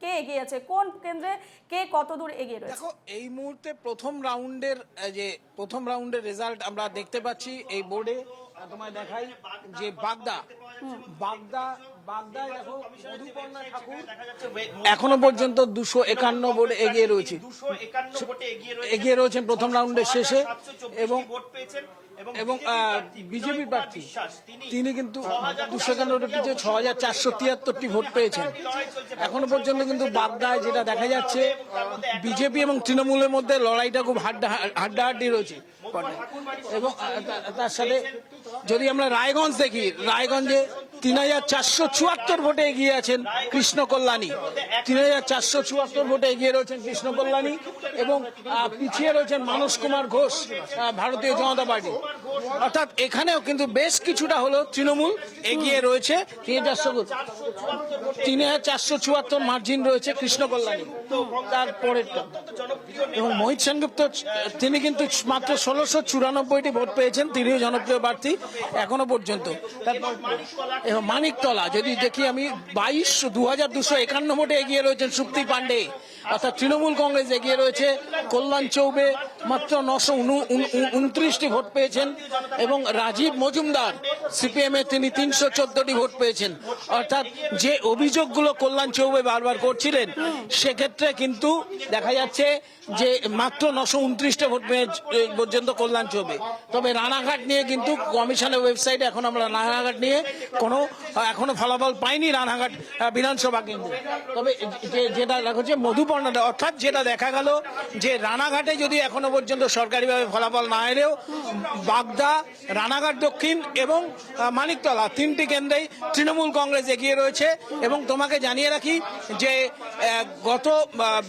কে এগিয়ে আছে, কোন কেন্দ্রে কে কত দূর এগিয়ে রয়েছে? দেখো, এই মুহূর্তে প্রথম রাউন্ডের রেজাল্ট আমরা দেখতে পাচ্ছি এই বোর্ডে। তোমায় দেখাই যে বাগদায় দেখো মধুপর্ণা ঠাকুর এখনো পর্যন্ত 251 ভোটে এগিয়ে রয়েছে, এগিয়ে রয়েছেন প্রথম রাউন্ডের শেষে। এবং বিজেপি প্রার্থী তিনি কিন্তু 251 ভোটে পিছিয়ে 6473টি ভোট পেয়েছেন। এখনো পর্যন্ত কিন্তু বাগদায় যেটা দেখা যাচ্ছে, বিজেপি এবং তৃণমূলের মধ্যে লড়াইটা খুব হাড্ডাহাড্ডি রয়েছে। এবং তার সাথে যদি আমরা রায়গঞ্জ দেখি, রায়গঞ্জে 3474 ভোটে এগিয়ে আছেন কৃষ্ণ কল্যাণী, 3474 ভোটে এগিয়ে রয়েছেন কৃষ্ণ কল্যাণী। এবং পিছিয়ে রয়েছেন মানস কুমার ঘোষ, ভারতীয় জনতা পার্টি। অর্থাৎ এখানেও কিন্তু বেশ কিছুটা হলো তৃণমূল এগিয়ে রয়েছে। 3474 মার্জিন রয়েছে কৃষ্ণ কল্যাণী। তারপরেরটা এবং মোহিত সেনগুপ্ত, তিনি কিন্তু মাত্র 1694টি ভোট পেয়েছেন, তিনিও জনপ্রিয় প্রার্থী এখনো পর্যন্ত। তারপর মানিকতলা যদি দেখি আমি, 2251 ভোটে এগিয়ে রয়েছেন সুপ্তি পান্ডে, অর্থাৎ তৃণমূল কংগ্রেস এগিয়ে রয়েছে। কল্যাণ চৌবে মাত্র 929টি ভোট পেয়েছেন। এবং রাজীব মজুমদার সিপিএম এর, তিনি 314টি ভোট পেয়েছেন। অর্থাৎ যে অভিযোগগুলো কল্যাণ চৌবে বারবার করছিলেন, সেক্ষেত্রে কিন্তু দেখা যাচ্ছে যে মাত্র 929টা ভোট পর্যন্ত কল্যাণ চৌবে। তবে রানাঘাট নিয়ে কিন্তু কমিশনের ওয়েবসাইটে এখন আমরা রানাঘাট নিয়ে এখনো ফলাফল পাইনি রানাঘাট বিধানসভা কেন্দ্রে। তবে যেটা দেখা যাচ্ছে মধুপর্ণা, অর্থাৎ যেটা দেখা গেল যে রানাঘাটে যদি এখনো পর্যন্ত সরকারিভাবে ফলাফল না এলেও বাগদা, রানাঘাট দক্ষিণ এবং মানিকতলা তিনটি কেন্দ্রেই তৃণমূল কংগ্রেস এগিয়ে রয়েছে। এবং তোমাকে জানিয়ে রাখি যে গত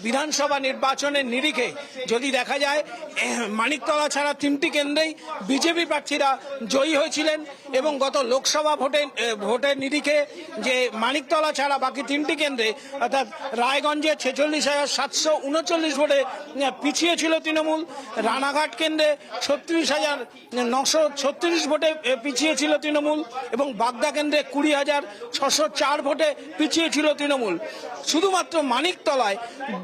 বিধানসভা নির্বাচনের নিরিখে যদি দেখা যায়, মানিকতলা ছাড়া তিনটি কেন্দ্রেই বিজেপি প্রার্থীরা জয়ী হয়েছিলেন। এবং গত লোকসভা ভোটের নিরিখে যে মানিকতলা ছাড়া বাকি তিনটি কেন্দ্রে, অর্থাৎ রায়গঞ্জে 46,739 ভোটে পিছিয়ে ছিল তৃণমূল, রানাঘাট কেন্দ্রে 36,936 ভোটে পিছিয়ে ছিল তৃণমূল, এবং বাগদা কেন্দ্রে 20,604 ভোটে পিছিয়ে ছিল তৃণমূল। শুধুমাত্র মানিকতলায়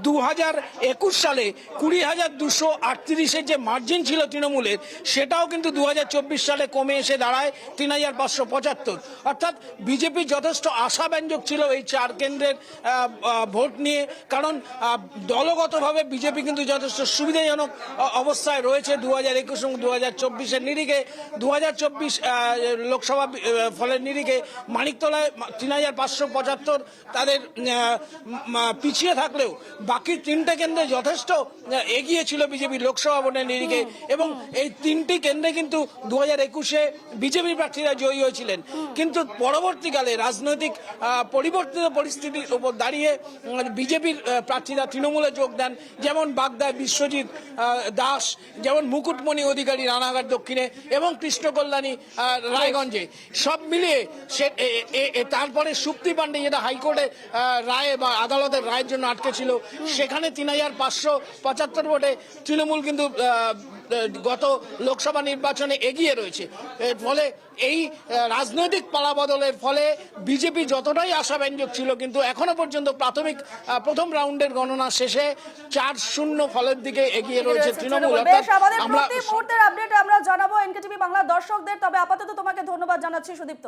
2021 সালে 20,238-এর যে মার্জিন ছিল তৃণমূলের, সেটাও কিন্তু 2024 সালে কমে এসে দাঁড়ায় 3,575। অর্থাৎ বিজেপি যথেষ্ট আশাব্যঞ্জক ছিল এই চার কেন্দ্রের ভোট নিয়ে, কারণ দলগতভাবে বিজেপি কিন্তু যথেষ্ট সুবিধাজনক অবস্থায় রয়েছে 2021 এবং 2024-এর নিরিখে। 2024 লোকসভা ফলের নিরিখে মানিকতলায় 3,575 তাদের পিছিয়ে থাকলেও বাকি তিনটে কেন্দ্রে যথেষ্ট এগিয়ে ছিল বিজেপি লোকসভা ভোটের নিরিখে। এবং এই তিনটি কেন্দ্রে কিন্তু 2021-এ বিজেপি প্রার্থীরা জয়ী হয়েছিলেন। কিন্তু পরবর্তীকালে রাজনৈতিক পরিবর্তিত পরিস্থিতির উপর দাঁড়িয়ে বিজেপির প্রার্থীরা তৃণমূলে যোগ দেন, যেমন বাগদায় বিশ্বজিৎ দাস, যেমন মুকুটমণি অধিকারী রানাঘাট দক্ষিণে, এবং কৃষ্ণ কল্যাণী রায়গঞ্জে। সব মিলিয়ে তারপরে সুপ্তি পান্ডে, যেটা হাইকোর্টে রায় বা আদালতের রায়ের জন্য আটকে ছিল, সেখানে 3,575 ভোটে তৃণমূল কিন্তু গত লোকসভা নির্বাচনে এগিয়ে রয়েছে। এর ফলে এই রাজনৈতিক পালাবদলের ফলে বিজেপি যতটাই আশাব্যঞ্জক ছিল, কিন্তু এখনো পর্যন্ত প্রথম রাউন্ডের গণনা শেষে 4-0 ফলের দিকে এগিয়ে রয়েছে তৃণমূল। আমরা প্রতি মুহূর্তের আপডেট আমরা জানাবো এনকেটিভি বাংলা দর্শকদের। তবে আপাতত তোমাকে ধন্যবাদ জানাচ্ছি সুদীপ্ত।